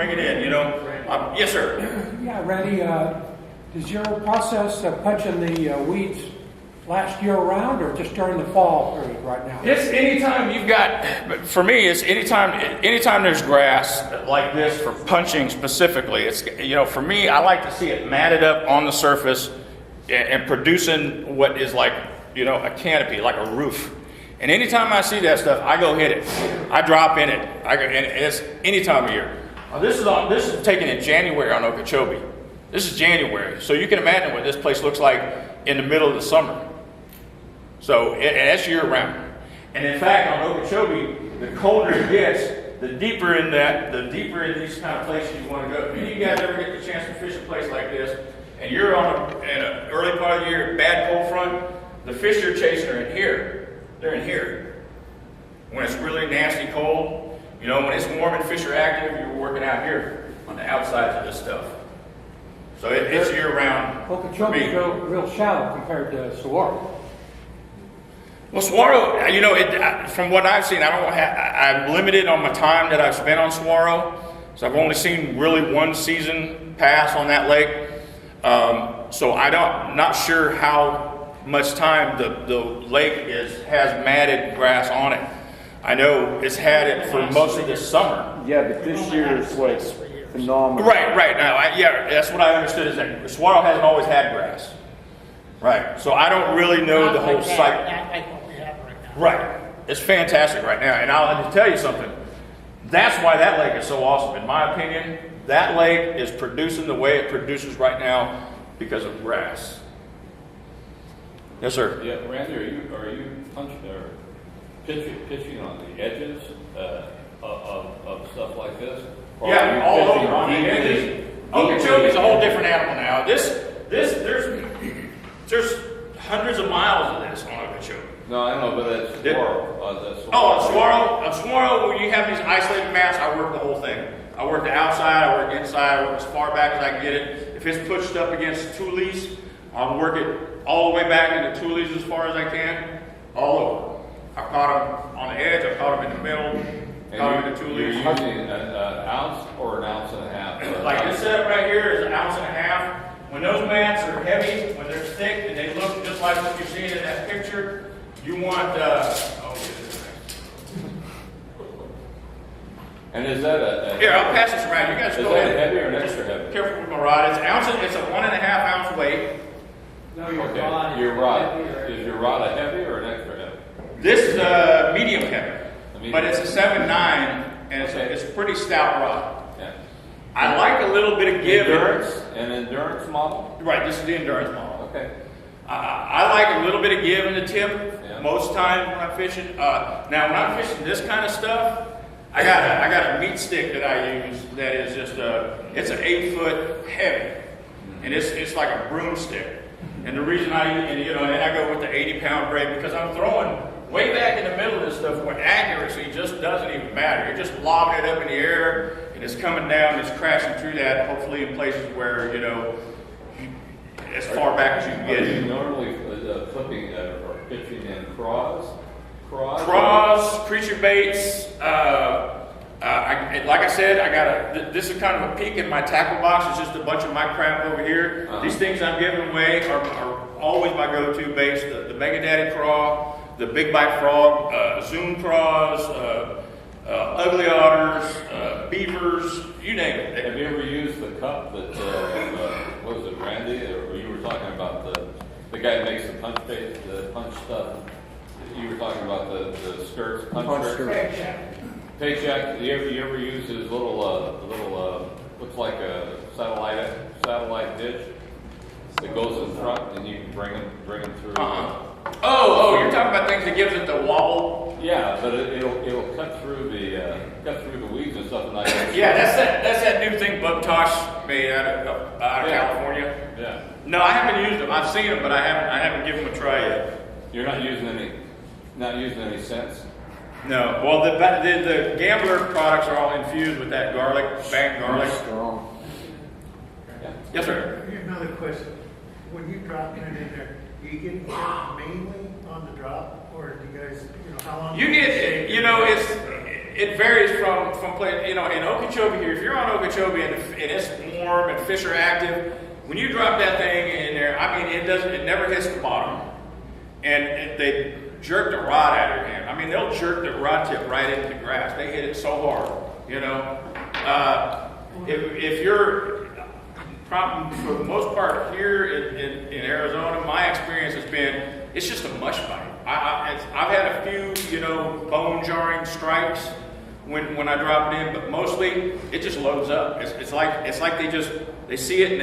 bring it in, you know. Yes, sir. Yeah, Randy, does your process of punching the weeds last year round or just during the fall period right now? It's anytime you've got, for me, it's anytime there's grass like this for punching specifically. It's, you know, for me, I like to see it matted up on the surface and producing what is like, you know, a canopy, like a roof. And anytime I see that stuff, I go hit it. I drop in it. And it's any time of year. This is taken in January on Okeechobee. This is January, so you can imagine what this place looks like in the middle of the summer. So, and that's year round. And in fact, on Okeechobee, the colder it gets, the deeper in these kind of places you want to go. If you guys ever get the chance to fish a place like this, and you're in an early part of the year, bad cold front, the fish you're chasing are in here. They're in here. When it's really nasty cold, you know, when it's warm and fish are active, you're working out here on the outsides of this stuff. So it's year round. Okeechobee's real shallow compared to Saguaro. Well, Saguaro, you know, from what I've seen, I'm limited on my time that I've spent on Saguaro. So I've only seen really one season pass on that lake. So not sure how much time the lake has matted grass on it. I know it's had it for most of this summer. Yeah, but this year is what's phenomenal. Right. Now, that's what I understood is that Saguaro hasn't always had grass. Right. So I don't really know the whole cycle. Not like what we have right now. Right. It's fantastic right now. And I'll tell you something. That's why that lake is so awesome. In my opinion, that lake is producing the way it produces right now because of grass. Yes, sir. Yeah, Randy, are you punching or pitching on the edges of stuff like this? Or Yeah, all over on the edges. Okeechobee's a whole different animal now. There's hundreds of miles of this on Okeechobee. No, I know, but that's Saguaro. On Saguaro, when you have these isolated mats, I work the whole thing. I work the outside, I work inside, I work as far back as I can get it. If it's pushed up against tules, I'll work it all the way back into tules as far as I can, all over. I caught them on the edge, I caught them in the middle, caught them in the tules. You're using an ounce or an ounce and a half? Like this setup right here is an ounce and a half. When those mats are heavy, when they're thick, and they look just like what you're seeing in that picture, you want, And is that a here, I'll pass this around. You guys go ahead. Is that heavy or an extra heavy? Careful with my rod. It's a 1.5 ounce weight. No, Okay, your rod. Is your rod a heavy or an extra heavy? This is a medium heavy, but it's a 7.9, and it's a pretty stout rod. Yeah. I like a little bit of give. An endurance model? Right, this is the endurance model. Okay. I like a little bit of give in the tip most times when I'm fishing. Now, when I'm fishing this kind of stuff, I got a meat stick that I use that is just it's an 8-foot heavy, and it's like a broomstick. And the reason I go with the 80-pound braid because I'm throwing way back in the middle of this stuff where accuracy just doesn't even matter. You're just lobbing it up in the air, and it's coming down, and it's crashing through that. Hopefully, in places where as far back as you can get. Are you normally flipping or pitching in craws? Craws, creature baits. Like I said, this is kind of a peek in my tackle box. It's just a bunch of my crap over here. These things I'm giving away are always my go-to baits. The Mega Daddy craw, the Big Bite Frog, Zoom craws, ugly otters, beavers, you name it. Have you ever used the cup that, what was it, Randy? Or you were talking about the guy that makes the punch stuff. You were talking about the skirts, punch skirts. Paycheck. You ever use his little looks like a satellite dish that goes in front, and you can bring them through. Oh, you're talking about things that gives it the wobble. Yeah, but it'll cut through the weeds and stuff like that. Yeah, that's that new thing Bub Tosh made out of California. Yeah. No, I haven't used them. I've seen them, but I haven't given them a try yet. You're not using any scents. No. Well, the Gambler products are all infused with that bang garlic. Strong. Yeah. Yes, sir. Here's another question. When you drop it in there, do you get mainly on the drop, or do you guys, how long? You get, It varies from place. You know, in Okeechobee here, if you're on Okeechobee and it's warm and fish are active, when you drop that thing in there, I mean, it never hits the bottom, and they jerk the rod out of your hand. I mean, they'll jerk the rod tip right into the grass. They hit it so hard, you know. If you're probably for the most part here in Arizona, my experience has been it's just a mush bite. I've had a few, you know, bone jarring strikes when I drop it in, but mostly it just loads up. It's like they see it and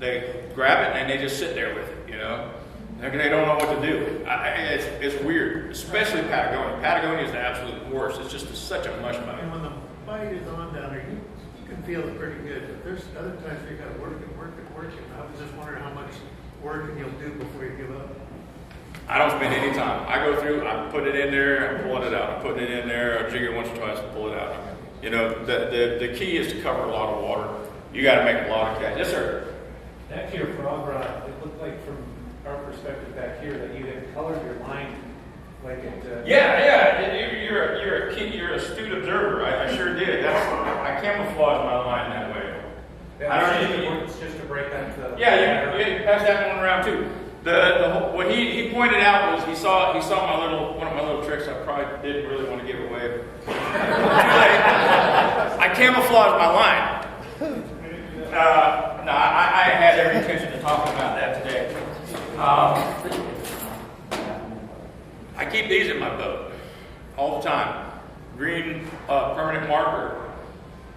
they grab it and they just sit there with it, you know. They don't know what to do. It's weird, especially Patagonia. Patagonia is the absolute worst. It's just such a mush bite. And when the bite is on down there, you can feel it pretty good. But there's other times where you got to work it. I was just wondering how much work you'll do before you give up. I don't spend any time. I go through, I put it in there, I'm pulling it out. I'm putting it in there, I jig it once or twice, and pull it out. You know, the key is to cover a lot of water. You got to make a lot of catch. Yes, sir. Back to your frog rod, it looked like from our perspective back here that you had colored your line like it. Yeah. You're an astute observer. I sure did. I camouflage my line that way. I don't even. It's just to break that. Yeah, you can pass that one around too. What he pointed out was he saw one of my little tricks I probably didn't really want to give away. Too late. I camouflaged my line. No, I had every intention of talking about that today. I keep these in my boat all the time. Green permanent marker.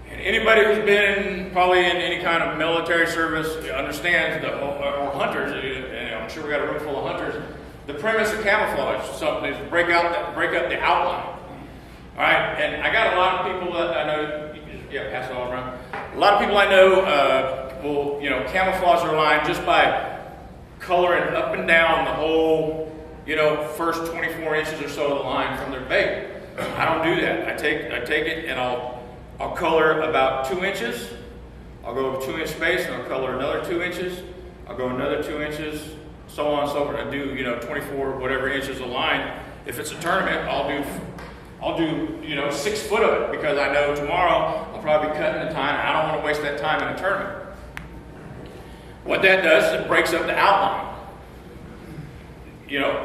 And anybody who's been probably in any kind of military service understands, or hunters, and I'm sure we got a room full of hunters, the premise of camouflage something is break up the outline. All right, and I got a lot of people that I know, pass it all around. A lot of people I know will, camouflage their line just by coloring up and down the whole, first 24 inches or so of the line from their bait. I don't do that. I take it and I'll color about 2 inches. I'll go over 2 inch space and I'll color another 2 inches. I'll go another 2 inches, so on and so forth. I do, 24 whatever inches of line. If it's a tournament, I'll do 6 foot of it because I know tomorrow I'll probably be cutting the time and I don't want to waste that time in a tournament. What that does is it breaks up the outline.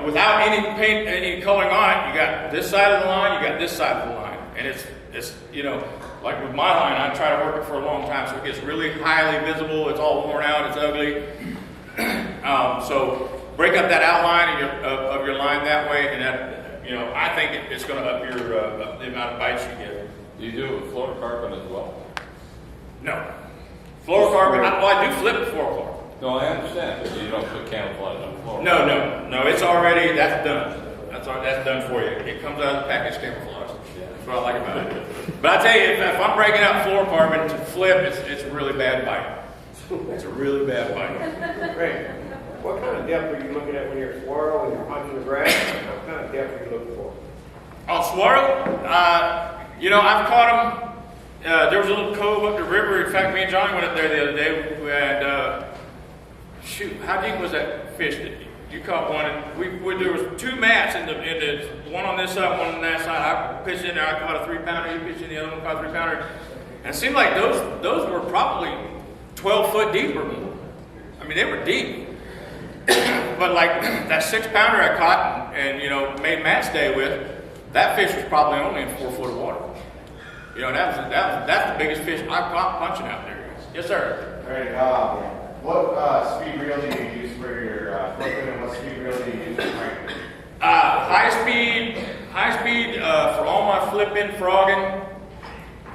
Without any coloring on it, you got this side of the line, you got this side of the line. And it's like with my line, I try to work it for a long time so it gets really highly visible, it's all worn out, it's ugly. So break up that outline of your line that way, and that, I think it's going to up the amount of bites you get. Do you do it with fluorocarbon as well? No. Fluorocarbon, I do flip fluorocarbon. No, I understand, but you don't put camouflage on fluorocarbon. No, it's already, that's done. That's done for you. It comes out of the package camouflage. That's what I like about it. But I tell you, if I'm breaking out fluorocarbon to flip, it's a really bad bite. It's a really bad bite. Great. What kind of depth are you looking at when you're swirl and you're punching the grass? What kind of depth are you looking for? On swirl, I've caught them. There was a little cove up the river. In fact, me and Johnny went up there the other day. We had, how deep was that fish that you caught one? And there was 2 mats in the one on this side, one on that side. I pitched in there. I caught a 3-pounder. He pitched in the other one, caught a 3-pounder. And it seemed like those were probably 12 foot deep or more. I mean, they were deep. But like that 6-pounder I caught and made Matt's day with, that fish was probably only in 4 foot of water. That's the biggest fish I've caught punching out there. Yes, sir. All right. What speed reel do you use for your flipping, and what speed reel do you use for cranking? High speed for all my flipping, frogging.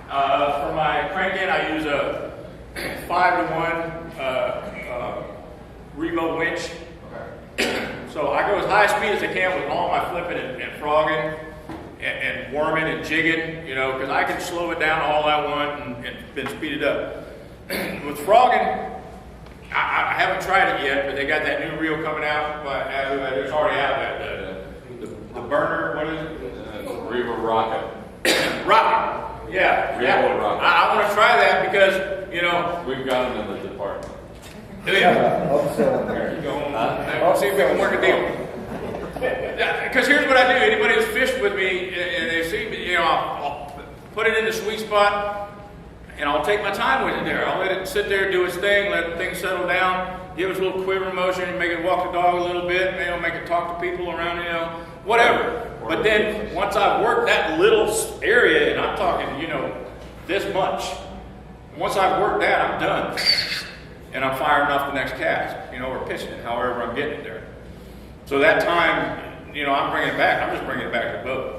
For my cranking, I use a 5-to-1 Revo winch. Okay. So I go as high speed as I can with all my flipping and frogging and worming and jigging, because I can slow it down all I want and then speed it up. With frogging, I haven't tried it yet, but they got that new reel coming out. It's already out there. The burner, what is it? Revo Rocket. Rocket. Yeah. Revo Rocket. I want to try that because, We've got them in the department. do you? There you go. I'll see if we can work a deal. Because here's what I do. Anybody who's fished with me and they see me, I'll put it in the sweet spot, and I'll take my time with it there. I'll let it sit there, do its thing, let the thing settle down, give it a little quiver motion, make it walk the dog a little bit, make it talk to people around, whatever. But then once I've worked that little area, and I'm talking, this much, once I've worked that, I'm done. And I'm firing off the next cast, or pitching it, however I'm getting it there. So that time, I'm bringing it back. I'm just bringing it back to the boat.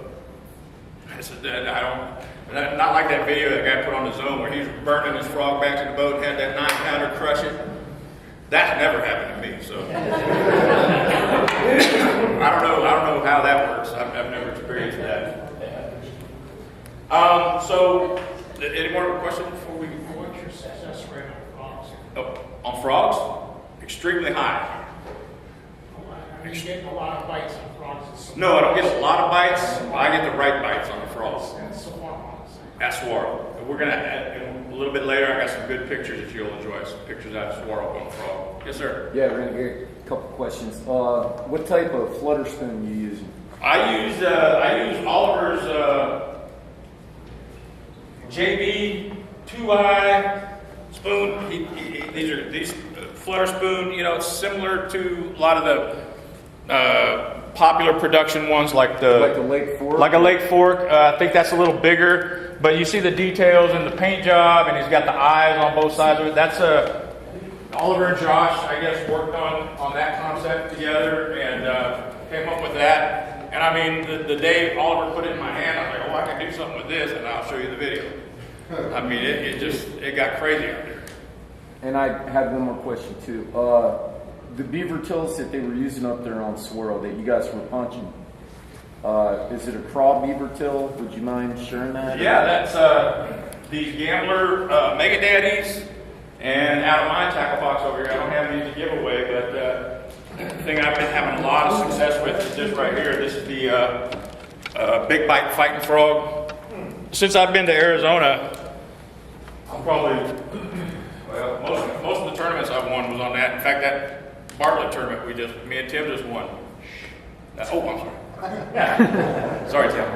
Not like that video that guy put on the zone where he was burning his frog back to the boat and had that 9-pounder crush it. That's never happened to me, so. I don't know how that works. I've never experienced that. So, any more questions before we? What's your success rate on frogs? Oh, on frogs? Extremely high. Are you getting a lot of bites on frogs? No, I don't get a lot of bites. I get the right bites on the frogs. That's saguaro. That's saguaro. We're gonna add, a little bit later. I got some good pictures that you'll enjoy. Some pictures out of saguaro on the frog. Yes, sir. Yeah, Renegade, a couple questions. What type of flutter spoon you using? I use Oliver's JB 2i spoon. These flutter spoon. It's similar to a lot of the popular production ones, like the Lake Fork. Like a Lake Fork. I think that's a little bigger, but you see the details in the paint job, and he's got the eyes on both sides of it. That's Oliver and Josh, I guess, worked on that concept together and came up with that. And I mean, the day Oliver put it in my hand, I was like, oh, I can do something with this, and I'll show you the video. I mean, it got crazy out there. And I had one more question too. The beaver tills that they were using up there on Swirl that you guys were punching, is it a craw beaver till? Would you mind sharing that? Yeah, that's these Gambler Mega Daddies, and out of my tackle box over here, I don't have any to give away, but the thing I've been having a lot of success with is this right here. This is the Big Bite Fighting Frog. Since I've been to Arizona, I'm probably, most of the tournaments I've won was on that. In fact, that Bartlett tournament me and Tim just won. Oh, I'm sorry. Sorry, Tim.